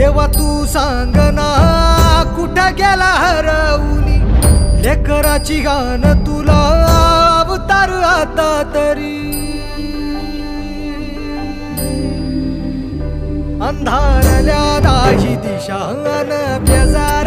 देवा तू सांग ना कुठं गेला हरवूनी लेकराची गाण तुला अवतार आता तरी अंधारल्या दाही दिशा अन बेजार